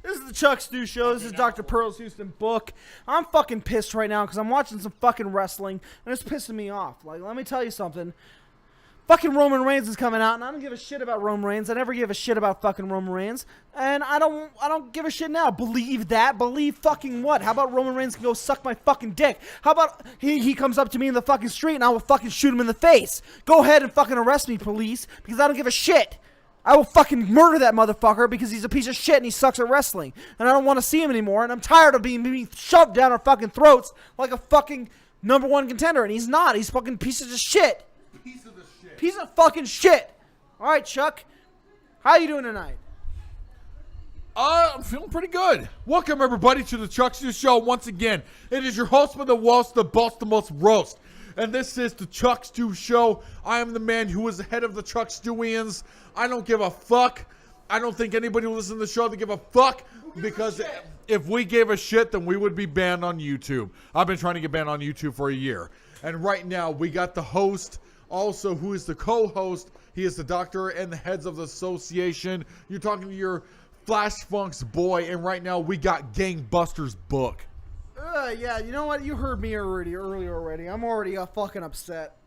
This is the Chuck Stu Show. This is Dr. Pearl's Houston book. I'm fucking pissed right now because I'm watching some fucking wrestling and it's pissing me off. Like, let me tell you something. Fucking Roman Reigns is coming out, and I don't give a shit about Roman Reigns. I never give a shit about fucking Roman Reigns, and I don't give a shit now. Believe that? Believe fucking what? How about Roman Reigns can go suck my fucking dick? How about he comes up to me in the fucking street and I will fucking shoot him in the face? Go ahead and fucking arrest me, police, because I don't give a shit. I will fucking murder that motherfucker because he's a piece of shit and he sucks at wrestling. And I don't want to see him anymore. And I'm tired of being shoved down our fucking throats like a fucking #1 contender. And he's not. He's fucking pieces of shit. Piece of the shit. Piece of fucking shit. All right, Chuck. How you doing tonight? I'm feeling pretty good. Welcome, everybody, to the Chuck Stu Show. Once again, it is your host with the most, the boss, the most roast. And this is the Chuck Stu Show. I am the man who is the head of the Chuck Stewians. I don't give a fuck. I don't think anybody who listens to the show to give a fuck, because if we gave a shit, then we would be banned on YouTube. I've been trying to get banned on YouTube for a year. And right now, we got the host, also who is the co-host. He is the doctor and the heads of the association. You're talking to your Flash Funk's boy, and right now we got Gangbusters book. Yeah, you know what? You heard me earlier already. I'm already fucking upset.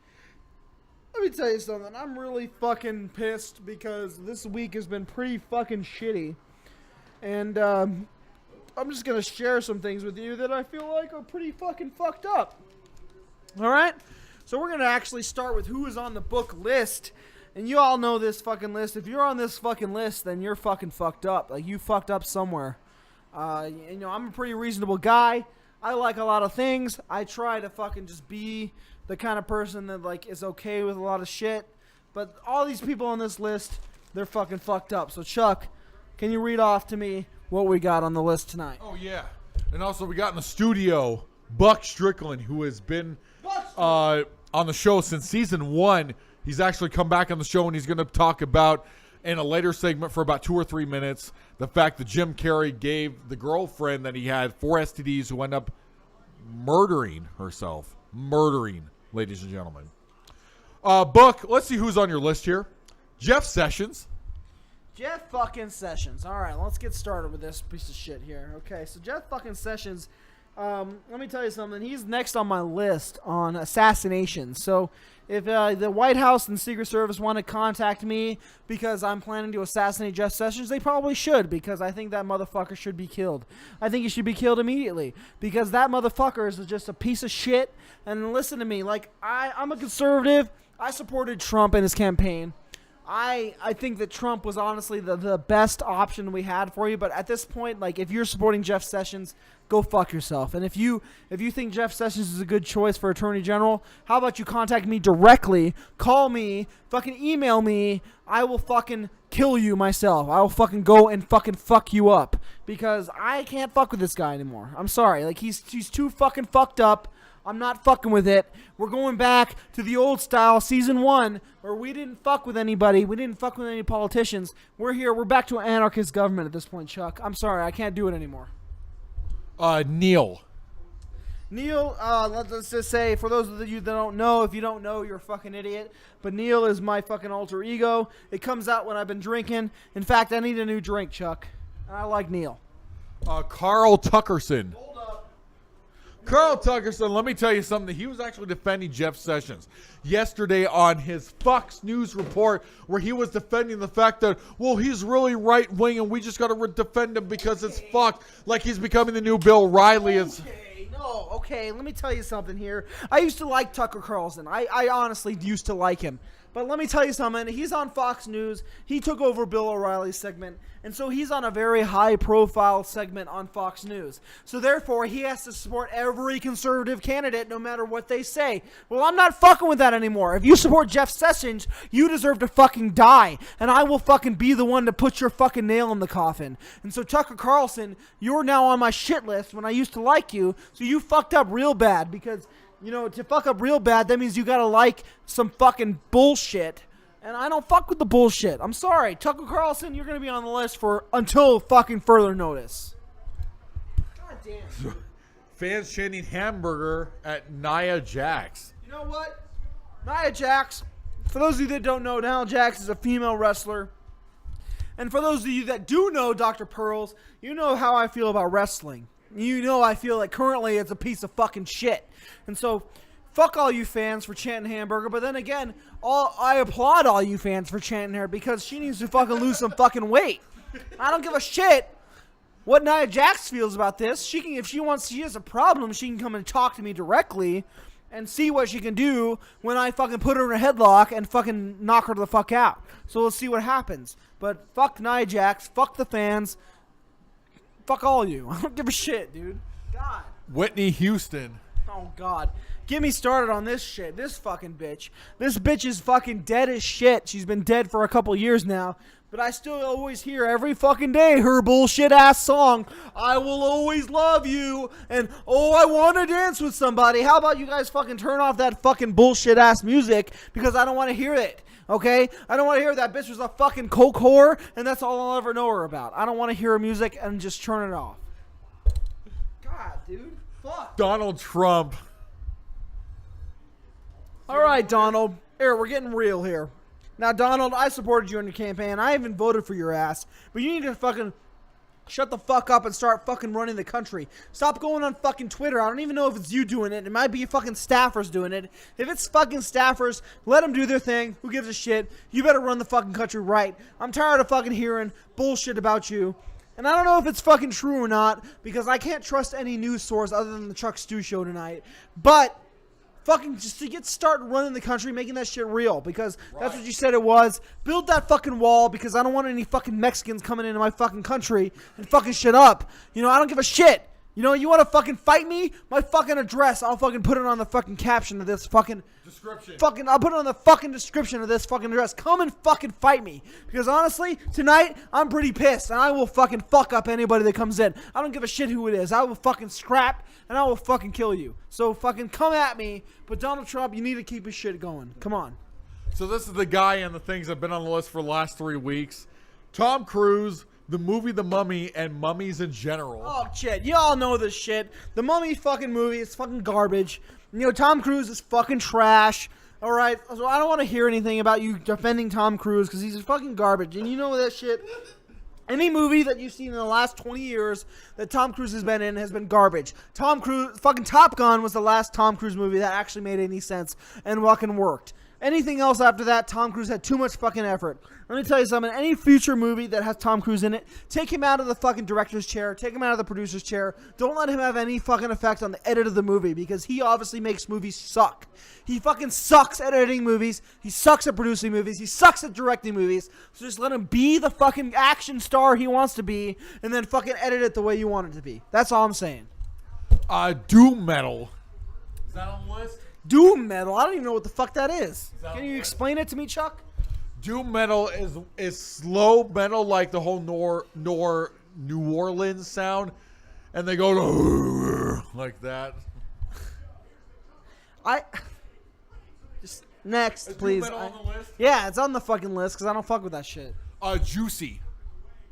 Let me tell you something. I'm really fucking pissed because this week has been pretty fucking shitty. And I'm just going to share some things with you that I feel like are pretty fucking fucked up. Alright? So we're going to actually start with who is on the book list. And you all know this fucking list. If you're on this fucking list, then you're fucking fucked up. Like, you fucked up somewhere. You know, I'm a pretty reasonable guy. I like a lot of things. I try to fucking just be the kind of person that, like, is okay with a lot of shit. But all these people on this list, they're fucking fucked up. So, Chuck, can you read off to me what we got on the list tonight? Oh, yeah. And also, we got in the studio Buck Strickland, who has been on the show since season 1. He's actually come back on the show, and he's going to talk about, in a later segment for about 2 or 3 minutes, the fact that Jim Carrey gave the girlfriend that he had 4 STDs who ended up murdering herself. Murdering, ladies and gentlemen. Buck, let's see who's on your list here. Jeff Sessions. Jeff fucking Sessions. All right, let's get started with this piece of shit here. Okay, so Jeff fucking Sessions, let me tell you something. He's next on my list on assassinations. So if the White House and Secret Service want to contact me because I'm planning to assassinate Jeff Sessions, they probably should, because I think that motherfucker should be killed. I think he should be killed immediately, because that motherfucker is just a piece of shit. And listen to me, like, I'm a conservative. I supported Trump in his campaign. I think that Trump was honestly the best option we had for you, but at this point, like, if you're supporting Jeff Sessions, go fuck yourself. And if you think Jeff Sessions is a good choice for Attorney General, how about you contact me directly, call me, fucking email me, I will fucking kill you myself. I will fucking go and fucking fuck you up, because I can't fuck with this guy anymore. I'm sorry, like, he's too fucking fucked up. I'm not fucking with it. We're going back to the old style, season 1, where we didn't fuck with anybody. We didn't fuck with any politicians. We're here. We're back to an anarchist government at this point, Chuck. I'm sorry. I can't do it anymore. Neil. Neil, let's just say, for those of you that don't know, if you don't know, you're a fucking idiot. But Neil is my fucking alter ego. It comes out when I've been drinking. In fact, I need a new drink, Chuck. I like Neil. Carl Tuckerson. Carl Tuckerson, let me tell you something. He was actually defending Jeff Sessions yesterday on his Fox News report, where he was defending the fact that, well, he's really right-wing and we just got to defend him because it's fucked. Like he's becoming the new Bill Riley. Okay, let me tell you something here. I used to like Tucker Carlson. I honestly used to like him. But let me tell you something. He's on Fox News. He took over Bill O'Reilly's segment. And so he's on a very high-profile segment on Fox News. So therefore, he has to support every conservative candidate no matter what they say. Well, I'm not fucking with that anymore. If you support Jeff Sessions, you deserve to fucking die. And I will fucking be the one to put your fucking nail in the coffin. And so Tucker Carlson, you're now on my shit list when I used to like you. So you fucked up real bad, because, you know, to fuck up real bad, that means you gotta like some fucking bullshit. And I don't fuck with the bullshit. I'm sorry. Tucker Carlson, you're gonna be on the list for until fucking further notice. God damn. Fans chanting hamburger at Nia Jax. You know what? Nia Jax, for those of you that don't know, Nia Jax is a female wrestler. And for those of you that do know Dr. Pearls, you know how I feel about wrestling. You know I feel like currently it's a piece of fucking shit. And so, fuck all you fans for chanting hamburger. But then again, I applaud all you fans for chanting her because she needs to fucking lose some fucking weight. I don't give a shit what Nia Jax feels about this. She can, if she has a problem, she can come and talk to me directly and see what she can do when I fucking put her in a headlock and fucking knock her the fuck out. So let's see what happens. But fuck Nia Jax, fuck the fans, fuck all of you. I don't give a shit, dude. God. Whitney Houston. Oh, God. Get me started on this shit. This fucking bitch. This bitch is fucking dead as shit. She's been dead for a couple years now. But I still always hear every fucking day her bullshit ass song, I will always love you, and oh, I want to dance with somebody. How about you guys fucking turn off that fucking bullshit ass music because I don't want to hear it, okay? I don't want to hear that bitch was a fucking coke whore, and that's all I'll ever know her about. I don't want to hear her music and just turn it off. God, dude. Fuck. Donald Trump. All right, Donald. Here, we're getting real here. Now, Donald, I supported you in your campaign. I even voted for your ass. But you need to fucking shut the fuck up and start fucking running the country. Stop going on fucking Twitter. I don't even know if it's you doing it. It might be your fucking staffers doing it. If it's fucking staffers, let them do their thing. Who gives a shit? You better run the fucking country right. I'm tired of fucking hearing bullshit about you. And I don't know if it's fucking true or not because I can't trust any news source other than the Chuck Stu Show tonight. But fucking just to start running the country, making that shit real because that's what you said it was. Build that fucking wall because I don't want any fucking Mexicans coming into my fucking country and fucking shit up. You know, I don't give a shit. You know, you want to fucking fight me? My fucking address, I'll fucking put it on the fucking caption of this fucking description. I'll put it on the fucking description of this fucking address. Come and fucking fight me. Because honestly, tonight, I'm pretty pissed. And I will fucking fuck up anybody that comes in. I don't give a shit who it is. I will fucking scrap and I will fucking kill you. So fucking come at me. But Donald Trump, you need to keep his shit going. Come on. So this is the guy and the things that have been on the list for the last 3 weeks. Tom Cruise, the movie The Mummy, and mummies in general. Oh, shit. You all know this shit. The Mummy fucking movie is fucking garbage. You know, Tom Cruise is fucking trash. All right? So I don't want to hear anything about you defending Tom Cruise because he's fucking garbage. And you know that shit. Any movie that you've seen in the last 20 years that Tom Cruise has been in has been garbage. Tom Cruise, fucking Top Gun was the last Tom Cruise movie that actually made any sense and fucking worked. Anything else after that, Tom Cruise had too much fucking effort. Let me tell you something. Any future movie that has Tom Cruise in it, take him out of the fucking director's chair. Take him out of the producer's chair. Don't let him have any fucking effect on the edit of the movie because he obviously makes movies suck. He fucking sucks at editing movies. He sucks at producing movies. He sucks at directing movies. So just let him be the fucking action star he wants to be and then fucking edit it the way you want it to be. That's all I'm saying. Doom metal. Is that on the list? Doom metal? I don't even know what the fuck that is. Can you explain it to me, Chuck? Doom metal is slow metal like the whole New Orleans sound, and they go like that. Just next, Is please. Doom metal on the list? Yeah, it's on the fucking list because I don't fuck with that shit. Juicy.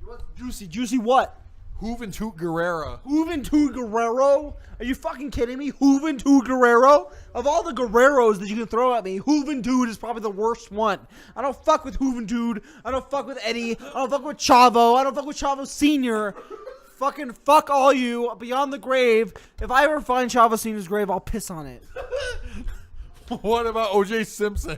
What? Juicy what? Juventud Guerrera. Juventud Guerrero? Are you fucking kidding me? Juventud Guerrero? Of all the Guerreros that you can throw at me, Juventud is probably the worst one. I don't fuck with Juventud. I don't fuck with Eddie. I don't fuck with Chavo. I don't fuck with Chavo Sr. Fucking fuck all you beyond the grave. If I ever find Chavo Sr.'s grave, I'll piss on it. What about O.J. Simpson?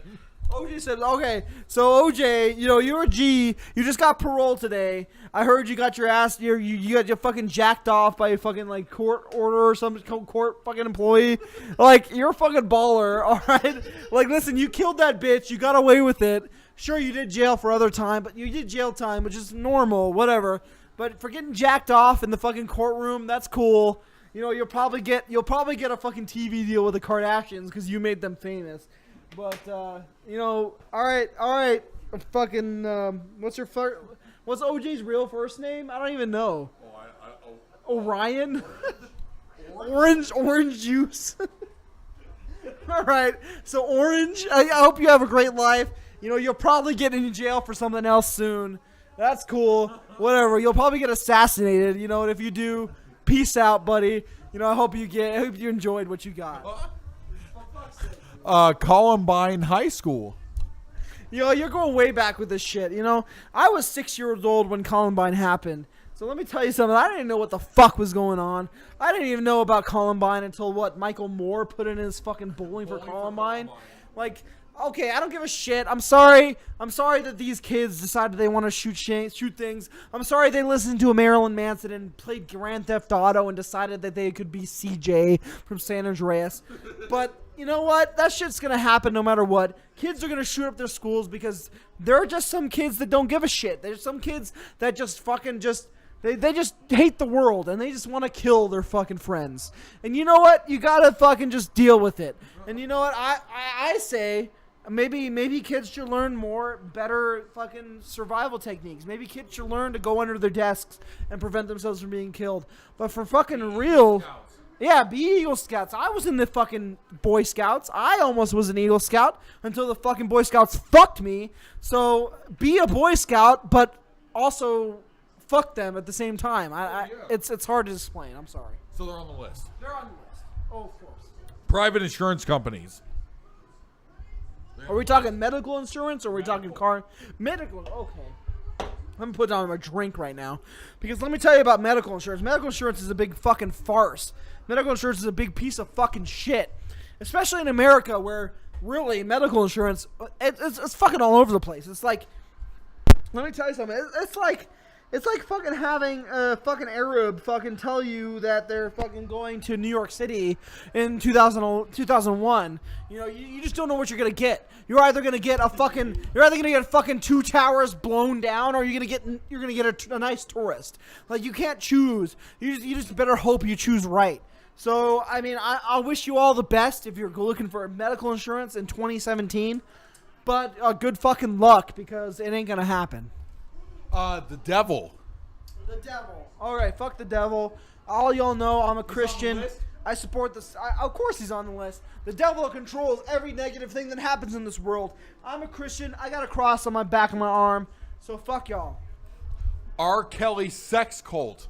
OJ said, okay, so OJ, you know, you're a G. You just got parole today. I heard you got your ass, you got your fucking jacked off by a fucking, like, court order or some court fucking employee. Like, you're a fucking baller, all right? Like, listen, you killed that bitch. You got away with it. Sure, you did jail for other time, but you did jail time, which is normal, whatever. But for getting jacked off in the fucking courtroom, that's cool. You know, you'll probably get a fucking TV deal with the Kardashians because you made them famous. But, you know, all right, fucking, what's OJ's real first name? I don't even know. Orion? Orange juice. All right, so Orange, I hope you have a great life. You know, you'll probably get in jail for something else soon. That's cool. Whatever, you'll probably get assassinated, you know, and if you do, peace out, buddy. You know, I hope you enjoyed what you got. Columbine High School. You're going way back with this shit. I was 6 years old when Columbine happened. So let me tell you something. I didn't know what the fuck was going on. I didn't even know about Columbine until Michael Moore put in his fucking bowling for Columbine. Like, okay, I don't give a shit. I'm sorry that these kids decided they want to shoot things. I'm sorry they listened to a Marilyn Manson and played Grand Theft Auto and decided that they could be CJ from San Andreas. But you know what? That shit's going to happen no matter what. Kids are going to shoot up their schools because there are just some kids that don't give a shit. There's some kids that just fucking They just hate the world, and they just want to kill their fucking friends. And you know what? You got to fucking just deal with it. And you know what? I say maybe kids should learn better fucking survival techniques. Maybe kids should learn to go under their desks and prevent themselves from being killed. But for fucking real, yeah, be Eagle Scouts. I was in the fucking Boy Scouts. I almost was an Eagle Scout until the fucking Boy Scouts fucked me. So be a Boy Scout, but also fuck them at the same time. It's hard to explain. I'm sorry. So they're on the list. They're on the list. Oh, of course. Private insurance companies. Are we talking medical insurance or are we talking car? Medical. Okay. I'm going to put down my drink right now. Because let me tell you about medical insurance. Medical insurance is a big fucking farce. Medical insurance is a big piece of fucking shit. Especially in America where really medical insurance, it's fucking all over the place. It's like, let me tell you something. It's like fucking having a fucking Arab fucking tell you that they're fucking going to New York City in 2001. You just don't know what you're gonna get. You're either gonna get fucking 2 towers blown down, or you're gonna get a nice tourist. Like, you can't choose. You just better hope you choose right. So I mean, I wish you all the best if you're looking for medical insurance in 2017, but good fucking luck because it ain't gonna happen. The devil. The devil. All right, fuck the devil. All y'all know I'm a Christian. I support this. Of course he's on the list. The devil controls every negative thing that happens in this world. I'm a Christian. I got a cross on my back of my arm. So fuck y'all. R. Kelly sex cult.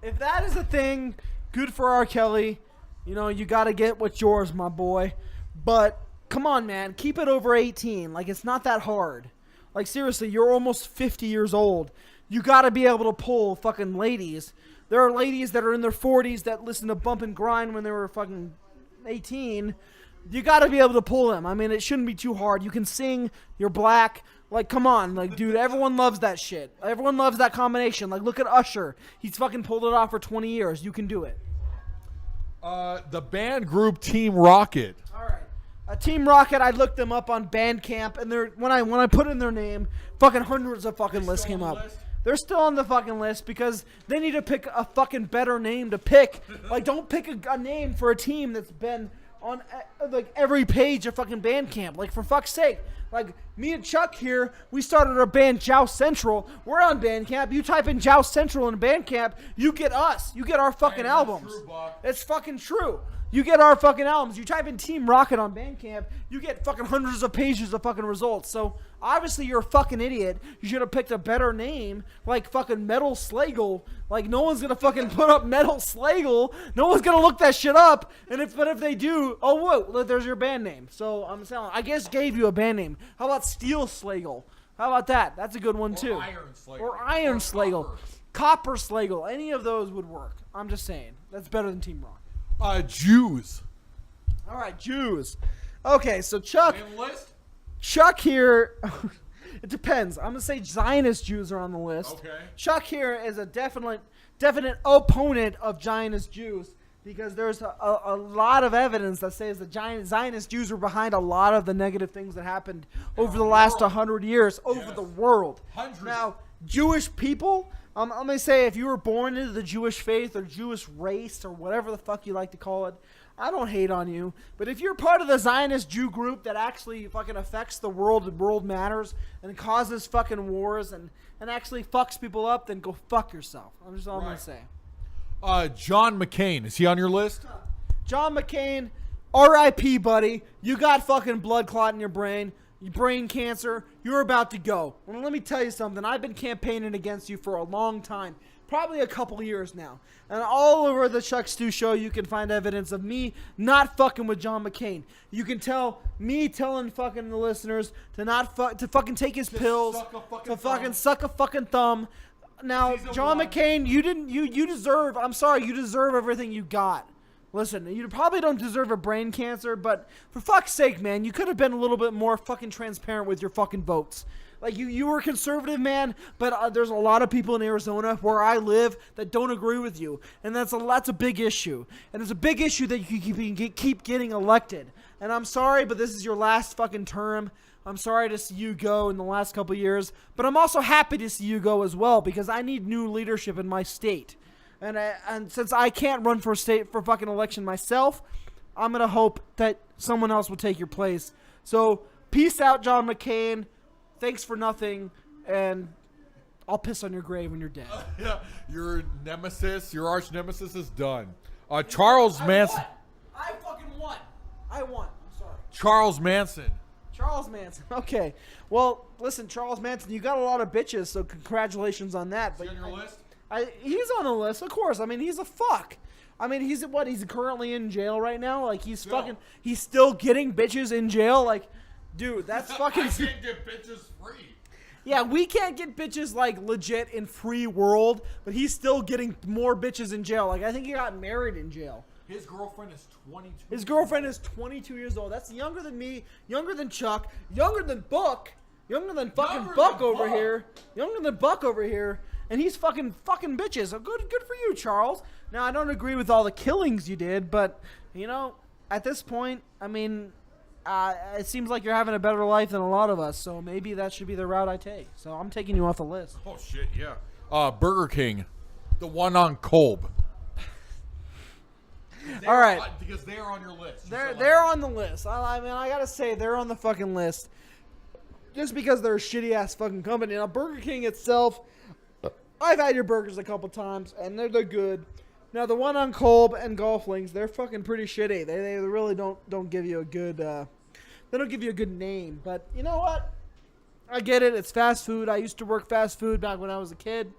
If that is a thing, good for R. Kelly. You got to get what's yours, my boy. But come on, man. Keep it over 18. Like, it's not that hard. Like, seriously, you're almost 50 years old. You gotta be able to pull fucking ladies. There are ladies that are in their 40s that listen to Bump and Grind when they were fucking 18. You gotta be able to pull them. I mean, it shouldn't be too hard. You can sing, you're black. Like, come on. Like, dude, everyone loves that shit. Everyone loves that combination. Like, look at Usher. He's fucking pulled it off for 20 years. You can do it. The band group Team Rocket. All right. Team Rocket, I looked them up on Bandcamp, and when I put in their name, fucking hundreds of fucking lists came up. They're still on the fucking list because they need to pick a fucking better name to pick. Like, don't pick a name for a team that's been on like every page of fucking Bandcamp. Like, for fuck's sake. Like, me and Chuck here, we started our band Joust Central. We're on Bandcamp. You type in Joust Central in Bandcamp, you get us. You get our fucking albums. It's fucking true. You get our fucking albums. You type in Team Rocket on Bandcamp, you get fucking hundreds of pages of fucking results. So, obviously, you're a fucking idiot. You should have picked a better name, like fucking Metal Slagle. Like, no one's gonna fucking put up Metal Slagle. No one's gonna look that shit up. But if they do, oh, whoa, there's your band name. So, I'm saying, I guess gave you a band name. How about Steel Slagle? How about that? That's a good one, too. Or Iron Slagle. Copper Slagle. Any of those would work. I'm just saying. That's better than Team Rocket. Jews. All right, Jews. Okay, so Chuck here, it depends. I'm going to say Zionist Jews are on the list. Okay. Chuck here is a definite opponent of Zionist Jews because there's a lot of evidence that says the Zionist Jews were behind a lot of the negative things that happened over the last 100 years over the world. Hundreds. Now, Jewish people... I'm going to say if you were born into the Jewish faith or Jewish race or whatever the fuck you like to call it, I don't hate on you. But if you're part of the Zionist Jew group that actually fucking affects the world and world matters and causes fucking wars and actually fucks people up, then go fuck yourself. I'm just all I'm going to say. John McCain. Is he on your list? John McCain, R.I.P., buddy. You got fucking blood clot in your brain. brain cancer, you're about to go. Well, let me tell you something. I've been campaigning against you for a long time. Probably a couple years now. And all over the Chuck Stu Show, you can find evidence of me not fucking with John McCain. You can tell me telling fucking the listeners to not to fucking take his pills, to fucking suck a fucking thumb. Now, John McCain, you deserve, I'm sorry, you deserve everything you got. Listen, you probably don't deserve a brain cancer, but for fuck's sake, man, you could have been a little bit more fucking transparent with your fucking votes. Like, you were a conservative, man, but there's a lot of people in Arizona where I live that don't agree with you. And that's a big issue. And it's a big issue that you keep getting elected. And I'm sorry, but this is your last fucking term. I'm sorry to see you go in the last couple of years. But I'm also happy to see you go as well, because I need new leadership in my state. And since I can't run for fucking election myself, I'm going to hope that someone else will take your place. So, peace out, John McCain. Thanks for nothing, and I'll piss on your grave when you're dead. Yeah, your nemesis, your arch nemesis is done. Charles Manson. I fucking won. I won. I'm sorry. Charles Manson. Charles Manson. Okay. Well, listen, Charles Manson, you got a lot of bitches, so congratulations on that. Is he on your list? He's on the list, of course. I mean, he's a fuck. I mean, he's currently in jail right now? Like, he's still getting bitches in jail? Like, dude, that's fucking... I can't get bitches free. Yeah, we can't get bitches, like, legit in free world, but he's still getting more bitches in jail. Like, I think he got married in jail. His girlfriend is 22. His girlfriend is 22 years old. That's younger than me, younger than Chuck, younger than Buck, younger than fucking Buck over here, younger than Buck over here, and he's fucking bitches. So good for you, Charles. Now, I don't agree with all the killings you did, but, you know, at this point, I mean... it seems like you're having a better life than a lot of us, so maybe that should be the route I take. So I'm taking you off the list. Oh, shit, yeah. Burger King. The one on Kolb. All right. Because they're on your list. They're on the list. I mean, I gotta say, they're on the fucking list. Just because they're a shitty-ass fucking company. Now, Burger King itself, I've had your burgers a couple times, and they're good. Now, the one on Kolb and Golflings, they're fucking pretty shitty. They really don't give you a good... they don't give you a good name. But you know what? I get it. It's fast food. I used to work fast food back when I was a kid.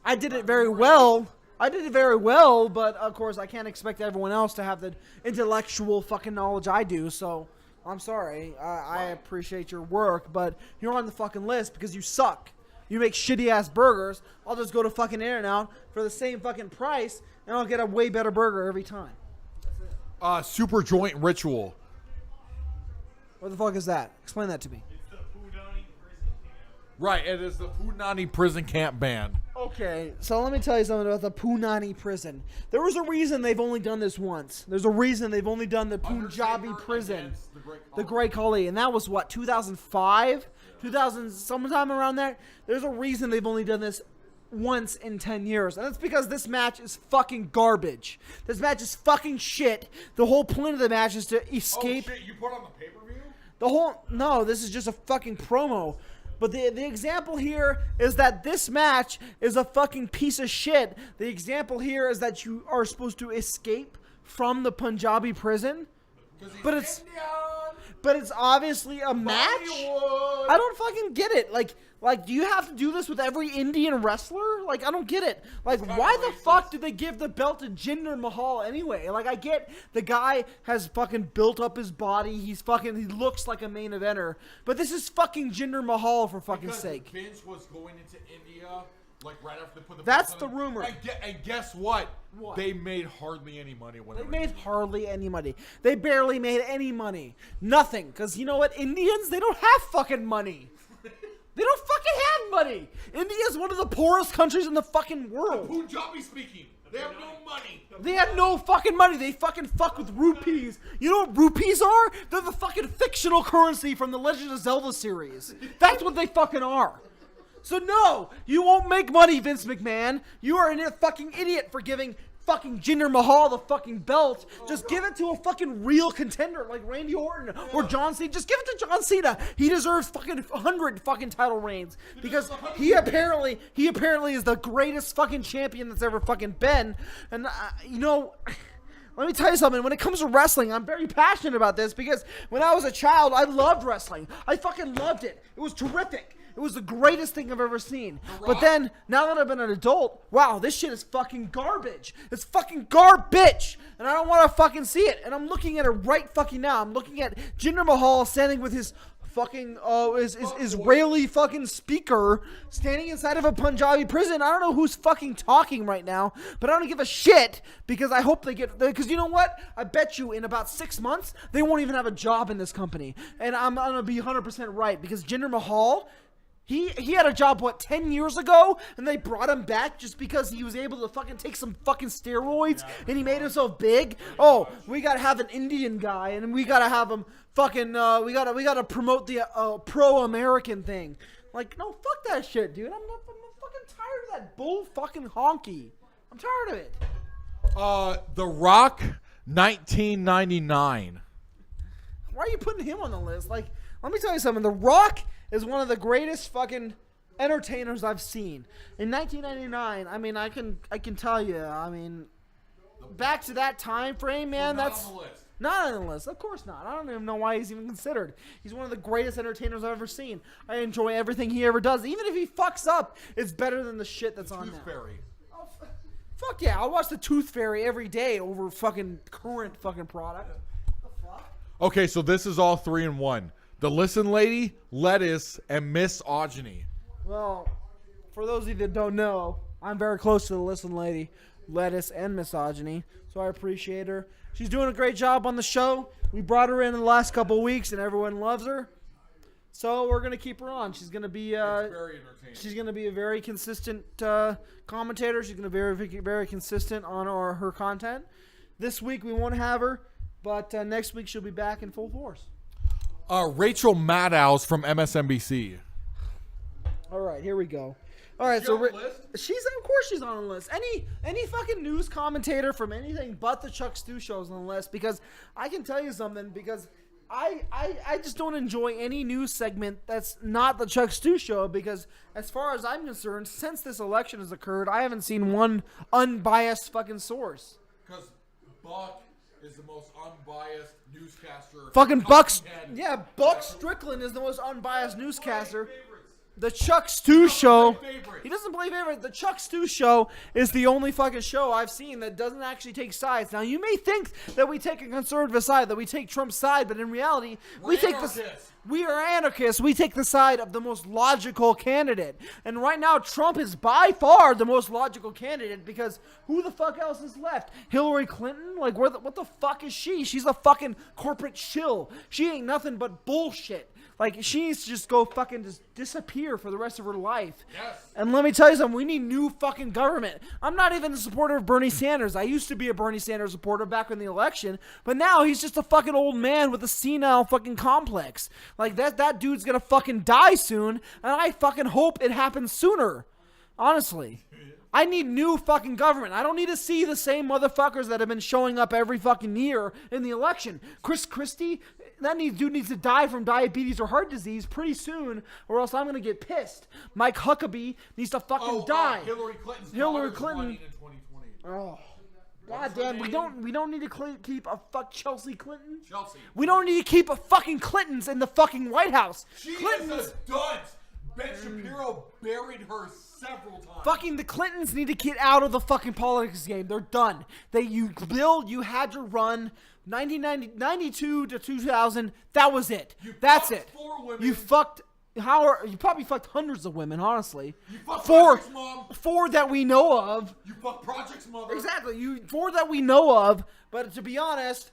I did it very well. But of course, I can't expect everyone else to have the intellectual fucking knowledge I do. So, I'm sorry. I appreciate your work, but you're on the fucking list because you suck. You make shitty-ass burgers. I'll just go to fucking In-N-Out for the same fucking price, and I'll get a way better burger every time. Super Joint Ritual. What the fuck is that? Explain that to me. It's the Punani prison camp. Right, it is the Punani prison camp band. Okay, so let me tell you something about the Punani prison. There was a reason they've only done this once. There's a reason they've only done the Punjabi prison. The Great Khali. And that was, what, 2005? 2000, sometime around there. There's a reason they've only done this once in 10 years. And that's because this match is fucking garbage. This match is fucking shit. The whole point of the match is to escape. Oh shit, you put on the pay-per-view? No, this is just a fucking promo. But the example here is that this match is a fucking piece of shit. The example here is that you are supposed to escape from the Punjabi prison. But it's obviously a match. I don't fucking get it. Like, do you have to do this with every Indian wrestler? Like, I don't get it. Like, why the fuck did they give the belt to Jinder Mahal anyway? Like, I get the guy has fucking built up his body. He looks like a main eventer. But this is fucking Jinder Mahal, for fucking sake. Vince was going into India, like, right after they put the... That's the rumor. And guess what? They made hardly any money. They made hardly any money. They barely made any money. Nothing. Because you know what? Indians, they don't have fucking money. They don't fucking have money. India is one of the poorest countries in the fucking world. Punjabi speaking. They have no money. They have no fucking money. They fucking fuck with rupees. You know what rupees are? They're the fucking fictional currency from the Legend of Zelda series. That's what they fucking are. So no, you won't make money, Vince McMahon. You are a fucking idiot for giving fucking Jinder Mahal the fucking belt. Just give it to a fucking real contender like Randy Orton or John Cena. Just give it to John Cena. He deserves fucking 100 fucking title reigns because he apparently is the greatest fucking champion that's ever fucking been. And you know, let me tell you something. When it comes to wrestling, I'm very passionate about this because when I was a child, I loved wrestling. I fucking loved it. It was terrific. It was the greatest thing I've ever seen. But then, now that I've been an adult, wow, this shit is fucking garbage. It's fucking garbage. And I don't want to fucking see it. And I'm looking at it right fucking now. I'm looking at Jinder Mahal standing with his fucking his Israeli fucking speaker standing inside of a Punjabi prison. I don't know who's fucking talking right now, but I don't give a shit because I hope they get, because you know what? I bet you in about 6 months, they won't even have a job in this company. And I'm going to be 100% right because Jinder Mahal, He had a job, 10 years ago? And they brought him back just because he was able to fucking take some fucking steroids and he made himself big? Oh, we gotta have an Indian guy and we gotta have him fucking, we gotta promote the pro-American thing. Like, no, fuck that shit, dude. I'm fucking tired of that bull fucking honky. I'm tired of it. The Rock, 1999. Why are you putting him on the list? Like, let me tell you something. The Rock is one of the greatest fucking entertainers I've seen. In 1999, I mean, I can tell you, I mean, back to that time frame, man, that's not on the list. Of course not. I don't even know why he's even considered. He's one of the greatest entertainers I've ever seen. I enjoy everything he ever does. Even if he fucks up, it's better than the shit that's on there. Fairy. Oh, fuck yeah, I watch the Tooth Fairy every day over fucking current fucking product. What the fuck? Okay, so this is all 3 in 1. The Listen Lady, Lettuce, and Misogyny. Well, for those of you that don't know, I'm very close to the Listen Lady, Lettuce, and Misogyny, so I appreciate her. She's doing a great job on the show. We brought her in the last couple of weeks, and everyone loves her. So we're gonna keep her on. She's gonna be very entertaining. she's gonna be a very consistent commentator. She's gonna be very consistent on her content. This week we won't have her, but next week she'll be back in full force. Rachel Maddow from MSNBC. All right, here we go. All right, so on the list? of course she's on the list. Any fucking news commentator from anything but the Chuck Stu Show is on the list because I can tell you something because I just don't enjoy any news segment that's not the Chuck Stu Show because as far as I'm concerned, since this election has occurred, I haven't seen one unbiased fucking source. Because Buck is the most unbiased newscaster. Fucking Buck Strickland is the most unbiased newscaster. The Chuck Stu Show. He doesn't play favorite. The Chuck Stu Show is the only fucking show I've seen that doesn't actually take sides. Now you may think that we take a conservative side, that we take Trump's side, but in reality, we are anarchists. We take the side of the most logical candidate. And right now, Trump is by far the most logical candidate because who the fuck else is left? Hillary Clinton? Like, what the fuck is she? She's a fucking corporate shill. She ain't nothing but bullshit. Like, she needs to just go fucking just disappear for the rest of her life. Yes. And let me tell you something, we need new fucking government. I'm not even a supporter of Bernie Sanders. I used to be a Bernie Sanders supporter back in the election, but now he's just a fucking old man with a senile fucking complex. Like, that dude's gonna fucking die soon, and I fucking hope it happens sooner. Honestly. I need new fucking government. I don't need to see the same motherfuckers that have been showing up every fucking year in the election. Chris Christie, dude needs to die from diabetes or heart disease pretty soon, or else I'm gonna get pissed. Mike Huckabee needs to fucking die. Hillary Clinton's Hillary daughter's Clinton. running in 2020. Oh, god damn! We don't need to keep a Chelsea Clinton. Chelsea. We don't need to keep a fucking Clintons in the fucking White House. She Clintons. is a dunce. Ben Shapiro buried her several times. Fucking the Clintons need to get out of the fucking politics game. They're done. You had your run. 1992 to 2000. That was it. That's it. 4 women. You probably fucked hundreds of women, honestly. You fucked Four Project's mom. 4 that we know of. You fucked Project's mother. Exactly. 4 that we know of. But to be honest,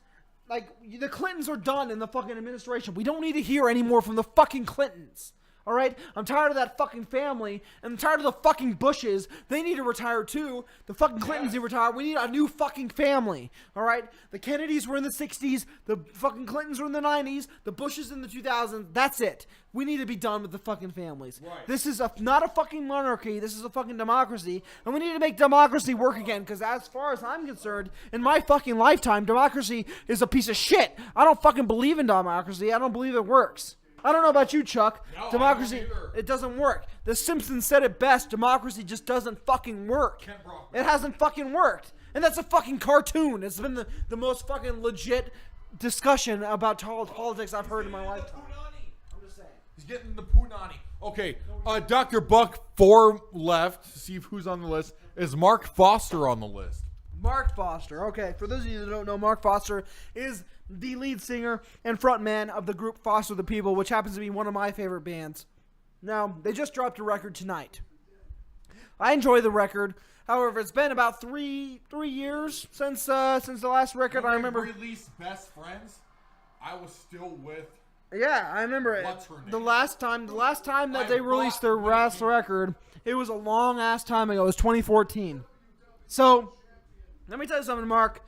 like, the Clintons are done in the fucking administration. We don't need to hear any more from the fucking Clintons. All right? I'm tired of that fucking family, and I'm tired of the fucking Bushes. They need to retire too. The fucking Clintons need to retire. We need a new fucking family. All right? The Kennedys were in the 60s. The fucking Clintons were in the 90s. The Bushes in the 2000s. That's it. We need to be done with the fucking families. Right. This is not a fucking monarchy. This is a fucking democracy, and we need to make democracy work again, because as far as I'm concerned, in my fucking lifetime, democracy is a piece of shit. I don't fucking believe in democracy. I don't believe it works. I don't know about you, Chuck. No, I Democracy, don't either. it doesn't work. The Simpsons said it best. Democracy just doesn't fucking work. Kent Brockman. It hasn't fucking worked. And that's a fucking cartoon. It's been the most fucking legit discussion about politics I've heard in my lifetime. I'm just saying. He's getting the punani. Okay, Dr. Buck, 4 left. To see who's on the list. Is Mark Foster on the list? Mark Foster. Okay, for those of you that don't know, Mark Foster is the lead singer and frontman of the group Foster the People, which happens to be one of my favorite bands. Now, they just dropped a record tonight. I enjoy the record. However, it's been about three years since the last record. When I they remember. released Best Friends, I was still with. Yeah, I remember it. What's her name? The last time that I they released their bought last record, it was a long ass time ago. It was 2014. So, let me tell you something, Mark.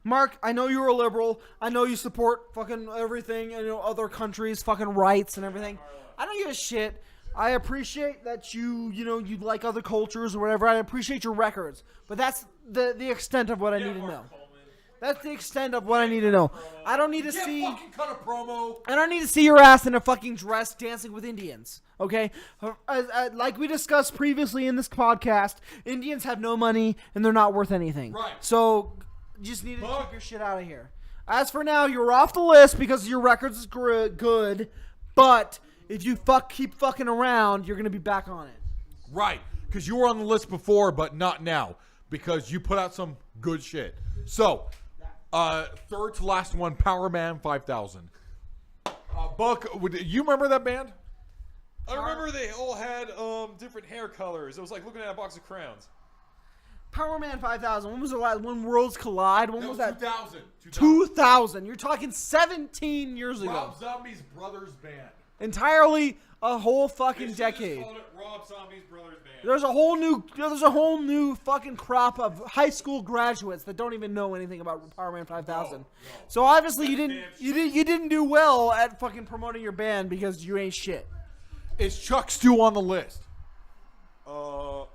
Mark, I know you're a liberal. I know you support fucking everything, other countries' fucking rights and everything. I don't give a shit. I appreciate that you like other cultures or whatever. I appreciate your records. But that's the extent of what I need to know. That's the extent of what I need to know. I don't need to see. Fucking cut a promo. I don't need to see your ass in a fucking dress dancing with Indians. Okay? Like we discussed previously in this podcast, Indians have no money and they're not worth anything. Right. So you just need to keep your shit out of here. As for now, you're off the list because your record's is good. But if you keep fucking around, you're gonna be back on it. Right, because you were on the list before, but not now, because you put out some good shit. So, third to last one, Power Man 5000. Buck, you remember that band? I remember they all had different hair colors. It was like looking at a box of crowns. Power Man 5000. When was the last? When Worlds Collide? When was that? 2000. 2000. You're talking 17 years ago. Rob Zombie's brother's band. Entirely a whole fucking They decade. just called it Rob Zombie's brother's band. There's a whole new fucking crop of high school graduates that don't even know anything about Power Man 5000. No. So obviously you That's didn't do well at fucking promoting your band because you ain't shit. Is Chuck Stu on the list? I don't.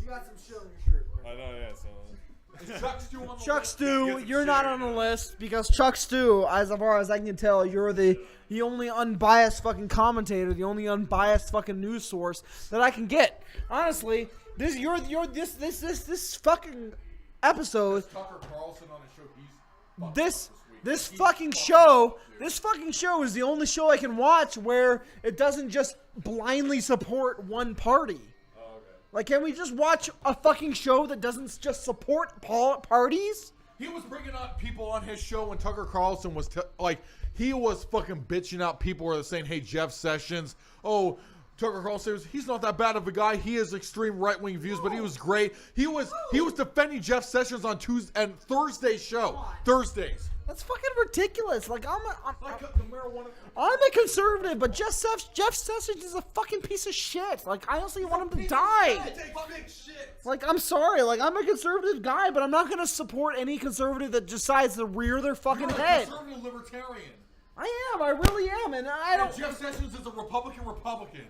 You got some shit on your shirt. I know, yeah. So. Is Chuck Stu on the Chuck list? Stu, you're not on the list because Chuck Stu, as far as I can tell, you're the only unbiased fucking commentator, the only unbiased fucking news source that I can get. Honestly, this fucking episode, Tucker Carlson on his show. He's this fucking show is the only show I can watch where it doesn't just blindly support one party. Like, can we just watch a fucking show that doesn't just support parties? He was bringing up people on his show when Tucker Carlson was he was fucking bitching out people who were saying, "Hey, Jeff Sessions, Tucker Carlson, he's not that bad of a guy. He has extreme right-wing views, but he was great." He was defending Jeff Sessions on Tuesday and Thursday's show. Thursdays. That's fucking ridiculous. Like, I'm The marijuana. a conservative, but Jeff Sessions is a fucking piece of shit. Like, I honestly want him to die. Like, I'm sorry. Like, I'm a conservative guy, but I'm not going to support any conservative that decides to rear their fucking You're a head. conservative libertarian. I really am, and I don't. And Jeff Sessions is a Republican.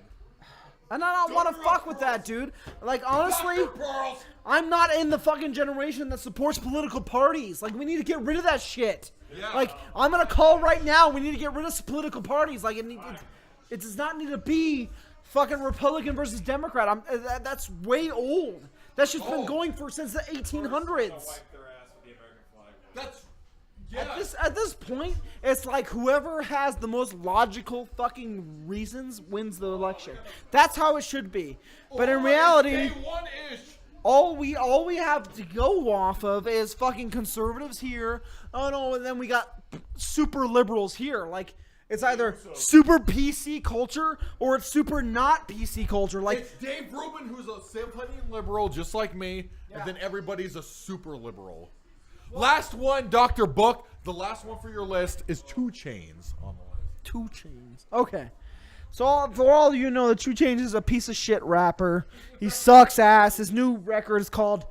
And I don't want to fuck with that, dude. Like, honestly, Dr. Pearls. I'm not in the fucking generation that supports political parties. Like, we need to get rid of that shit. Yeah. Like, I'm going to call right now. We need to get rid of political parties. Like, it does not need to be fucking Republican versus Democrat. That's way old. That shit's been going since the 1800s. Wipe their ass with the American flag. That's yeah. At this point, it's like whoever has the most logical fucking reasons wins the election. That's how it should be. But in reality, Day one-ish. all we have to go off of is fucking conservatives here. Oh no, and then we got super liberals here. Like, it's either super PC culture or it's super not PC culture. Like, It's Dave Rubin, who's a sympathetic liberal, just like me, and then everybody's a super liberal. Last one, Dr. Book. The last one for your list is 2 Chainz on the list. 2 Chainz. Okay. So for all you know, the 2 Chainz is a piece of shit rapper. He sucks ass. His new record is called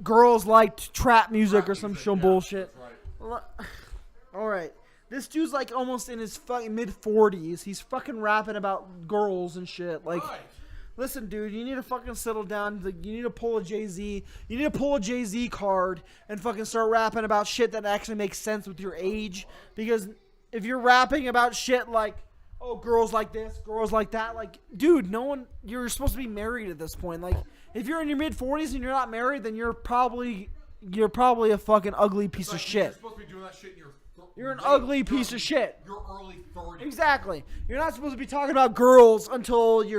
Girls Like Trap Music or some show bullshit. Right. All right. This dude's like almost in his fucking mid-40s. He's fucking rapping about girls and shit. Like, Right. listen, dude, you need to fucking settle down. You need to pull a Jay-Z. You need to pull a Jay-Z card and fucking start rapping about shit that actually makes sense with your age. Because if you're rapping about shit like, oh, girls like this, girls like that, like, dude, you're supposed to be married at this point. Like, if you're in your mid-40s and you're not married, then you're probably a fucking ugly piece of shit. You're supposed to be doing that shit in You're an ugly piece of shit. Your early 30s. Exactly. You're not supposed to be talking about girls until once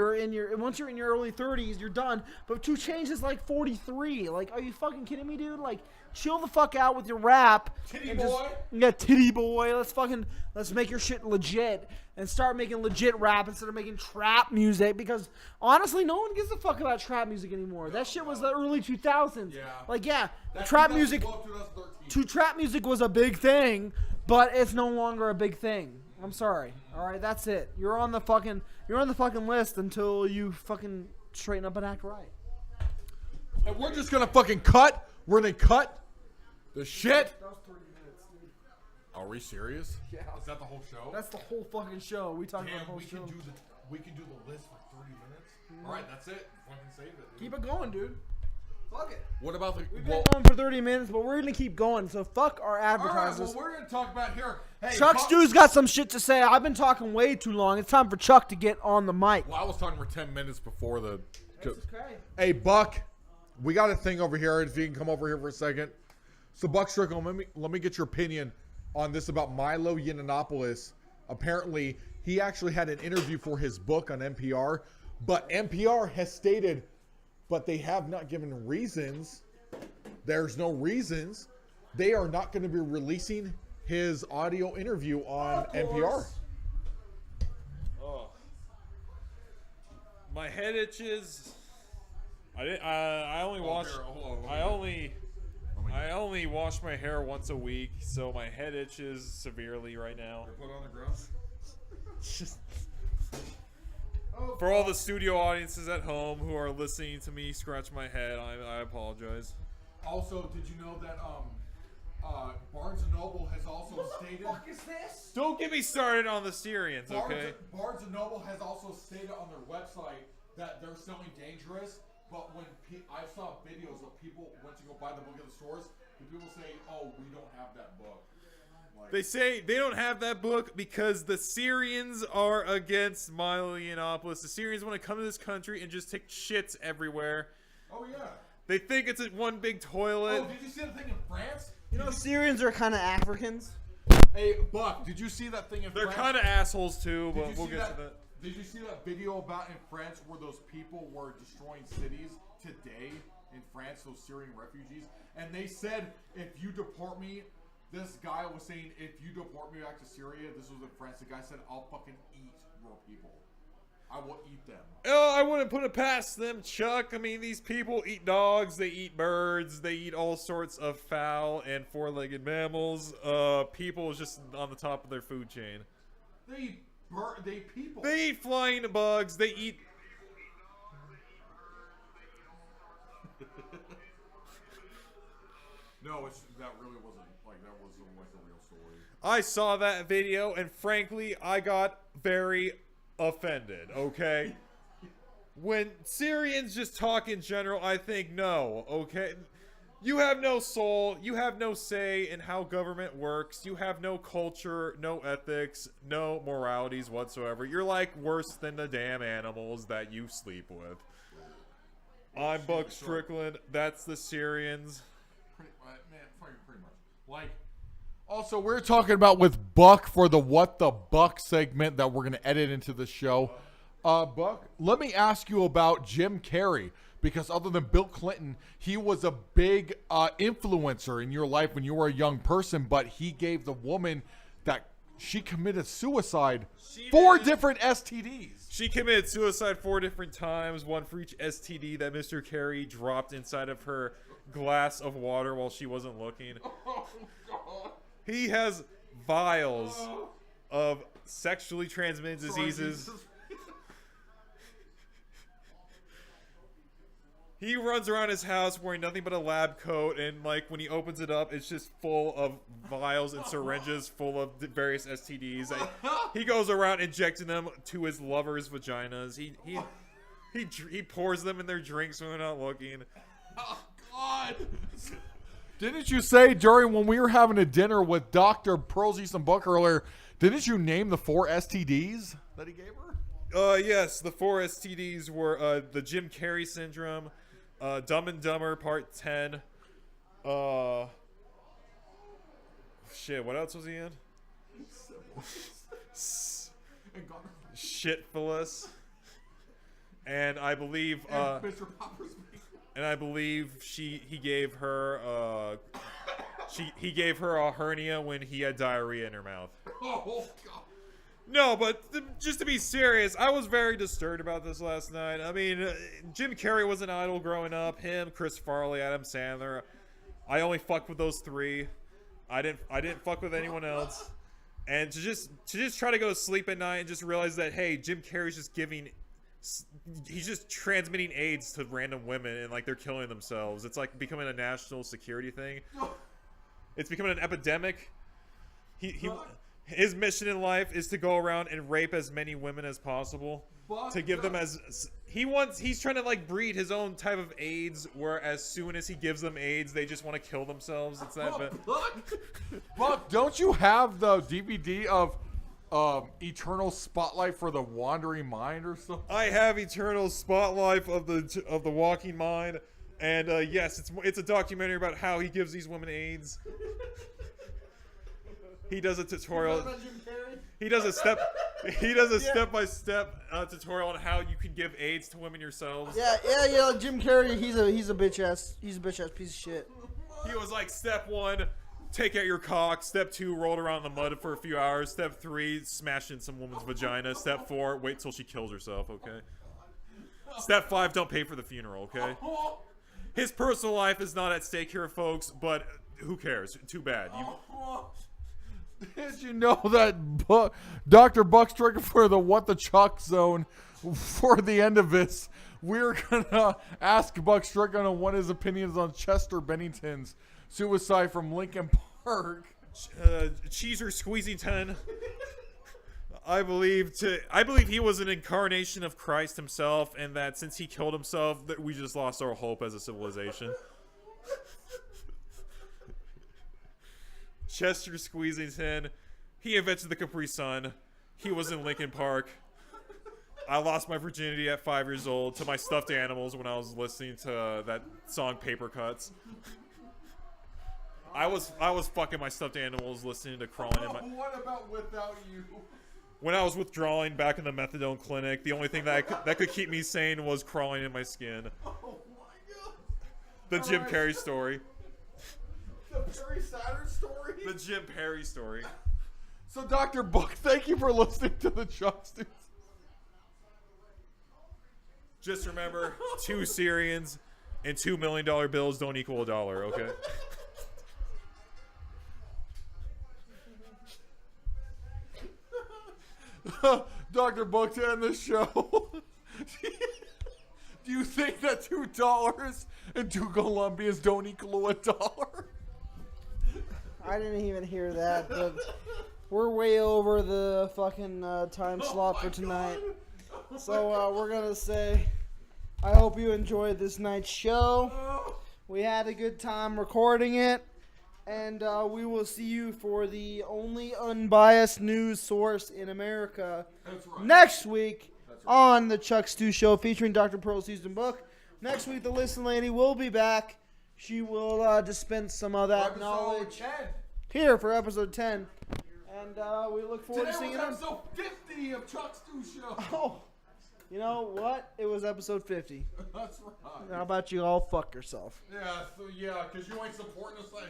you're in your early 30s, you're done. But 2 Chainz is like 43. Like, are you fucking kidding me, dude? Like, chill the fuck out with your rap. Titty boy? Yeah, titty boy. Let's make your shit legit and start making legit rap instead of making trap music, because honestly, no one gives a fuck about trap music anymore. That shit was the early 2000s. Yeah. Like, yeah, That's trap music 2012, trap music was a big thing, but it's no longer a big thing. I'm sorry. All right, that's it. You're on the fucking list until you fucking straighten up and act right. And we're just gonna fucking cut. We're gonna cut the shit. That was 30 minutes, dude. Are we serious? Yeah. Is that the whole show? That's the whole fucking show. We talked about the Damn, whole we show. can do the list for 30 minutes. All right, that's it. Fucking save it. Dude. Keep it going, dude. Fuck it. What about the? We've been going for 30 minutes, but we're gonna keep going. So fuck our all right. advertisers. Well, we're gonna talk about here. Hey, Chuck Stu's got some shit to say. I've been talking way too long. It's time for Chuck to get on the mic. Well, I was talking for 10 minutes before the. That's okay. Hey, Buck, we got a thing over here. If you can come over here for a second. So, Buck Strickland, let me get your opinion on this about Milo Yiannopoulos. Apparently, he actually had an interview for his book on NPR, but NPR has stated, but they have not given reasons. There's no reasons. They are not going to be releasing his audio interview on NPR. Oh. My head itches. I only wash. I only wash my hair once a week, so my head itches severely right now. Put on the ground. For all the studio audiences at home who are listening to me scratch my head, I apologize. Also, did you know that Barnes & Noble has also stated... What the fuck is this? Don't get me started on the Syrians, okay? Barnes & Noble has also stated on their website that they're selling Dangerous, but when I saw videos of people went to go buy the book at the stores, and people say, "Oh, we don't have that book." Like, They say they don't have that book because the Syrians are against Milo Yiannopoulos. The Syrians want to come to this country and just take shits everywhere. oh yeah. They think it's one big toilet. Oh, did you see the thing in France? You know, Syrians are kind of Africans. Hey, Buck, did you see that thing in They're France? kind of assholes too, Did but you we'll see get to that. Did you see that video about in France where those people were destroying cities today in France, those Syrian refugees? And they said, if you deport me, this guy was saying, if you deport me back to Syria, this was in France, the guy said, I'll fucking eat your people. I will eat them. Oh, I wouldn't put it past them, Chuck. I mean, these people eat dogs, they eat birds, they eat all sorts of fowl and four-legged mammals. People is just on the top of their food chain. They eat people. They eat flying bugs, they eat... No, that really wasn't like a real story. I saw that video, and frankly, I got very offended, okay? When Syrians just talk in general, I think, no, okay? You have no soul, you have no say in how government works, you have no culture, no ethics, no moralities whatsoever. You're like worse than the damn animals that you sleep with. I'm Buck Strickland, that's the Syrians. Pretty much. Like, also, we're talking about with Buck for the What the Buck segment that we're going to edit into the show. Buck, let me ask you about Jim Carrey, because other than Bill Clinton, he was a big influencer in your life when you were a young person, but he gave the woman that she committed suicide four different STDs. She committed suicide 4 different times, one for each STD that Mr. Carey dropped inside of her glass of water while she wasn't looking. Oh, God. He has vials of sexually transmitted diseases. He runs around his house wearing nothing but a lab coat, and like when he opens it up, it's just full of vials and syringes full of various STDs. He goes around injecting them to his lovers' vaginas. He pours them in their drinks when they're not looking. Oh, God. Didn't you say during when we were having a dinner with Dr. Pearls Easton Buck earlier, didn't you name the 4 STDs that he gave her? Yes, the 4 STDs were the Jim Carrey syndrome, Dumb and Dumber Part 10. Shit, what else was he in? Shitfulous. And I believe Mr. Popper's and I believe he gave her he gave her a hernia when he had diarrhea in her mouth. Oh God. No, but just to be serious, I was very disturbed about this last night. I mean, Jim Carrey was an idol growing up. Him, Chris Farley, Adam Sandler. I only fucked with those 3. I didn't fuck with anyone else. And to just try to go to sleep at night and just realize that, hey, Jim Carrey's just he's just transmitting AIDS to random women and like they're killing themselves. It's like becoming a national security thing. It's becoming an epidemic. His mission in life is to go around and rape as many women as possible to give them he's trying to like breed his own type of AIDS where as soon as he gives them AIDS they just want to kill themselves. It's that bad. Buck, don't you have the DVD of Eternal Spotlight for the Wandering Mind or something? I have Eternal Spotlight of the Walking Mind, and yes, it's a documentary about how he gives these women AIDS. He does a tutorial. He does a step-by-step tutorial on how you can give AIDS to women yourselves. Yeah. Jim Carrey, he's a bitch ass piece of shit. He was like, step 1, take out your cock. Step 2, roll it around in the mud for a few hours. Step 3, smash in some woman's vagina. Step 4, wait till she kills herself. Okay. Step 5, don't pay for the funeral. Okay. His personal life is not at stake here, folks. But who cares? Too bad. Did you know that Dr. Buck's trigger for the What the Chuck zone for the end of this? We're going to ask Buck Strickland on what his opinions on Chester Bennington's suicide from Lincoln Park. Cheeser Squeezyton. I believe he was an incarnation of Christ himself, and that since he killed himself, that we just lost our hope as a civilization. Chester Squeezington. He invented the Capri Sun. He was in Lincoln Park. I lost my virginity at 5 years old to my stuffed animals when I was listening to that song Paper Cuts. I was fucking my stuffed animals listening to Crawling in My... What about Without You? When I was withdrawing back in the methadone clinic, the only thing that could keep me sane was crawling in my skin. Oh my God. The Jim Carrey story. The Perry Saturn story? The Jim Perry story. So, Dr. Buck, thank you for listening to the Chuck Stu. Just remember, 2 Syrians and $2 million bills don't equal $1, okay? Dr. Buck, to end this show, do you think that $2 and 2 Colombians don't equal $1? I didn't even hear that, but we're way over the fucking time slot for tonight. So we're going to say, I hope you enjoyed this night's show. We had a good time recording it. And we will see you for the only unbiased news source in America next week on the Chuck Stu Show featuring Dr. Pearl Season Book. Next week, the Listen Lady will be back. She will dispense some of that knowledge here for episode 10. And we look forward to seeing it on episode 50 of Chuck Stu Show. Oh, you know what? It was episode 50. That's right. How about you all fuck yourself? Yeah, because you ain't supporting us anyway.